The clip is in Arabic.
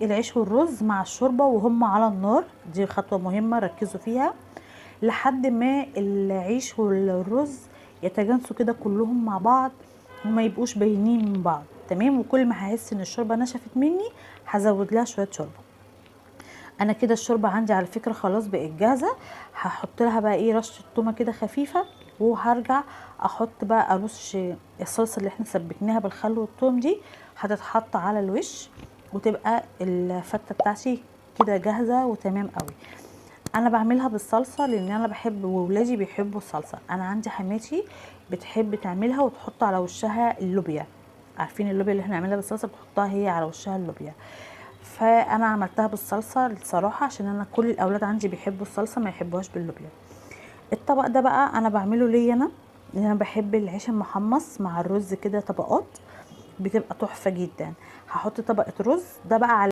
العيش والرز مع الشوربه وهم على النار، دي خطوه مهمه ركزوا فيها، لحد ما العيش والرز يتجانسوا كده كلهم مع بعض وما يبقوش باينين من بعض. تمام. وكل ما هحس ان الشوربه نشفت مني هزود لها شويه شوربه. انا كده الشوربه عندي على فكره خلاص بقت جاهزه. هحط لها بقى ايه رشه تومه كده خفيفه، وهرجع احط بقى ارش الصلصه اللي احنا سبكناها بالخل والثوم دي، هتتحط على الوش وتبقى الفته بتاعتي كده جاهزه وتمام قوي. انا بعملها بالصلصه لان انا بحب وولادي بيحبوا الصلصه. انا عندي حماتي بتحب تعملها وتحط على وشها اللوبيا، عارفين اللوبيا اللي احنا بنعملها بالصلصه بتحطها هي على وشها اللوبيا. فانا عملتها بالصلصه الصراحه عشان انا كل الاولاد عندي بيحبوا الصلصه ما يحبوهاش باللوبيا. الطبق ده بقى انا بعمله ليا انا، لان انا بحب العيش المحمص مع الرز كده طبقات، بتبقى تحفه جدا. هحط طبقه رز ده بقى على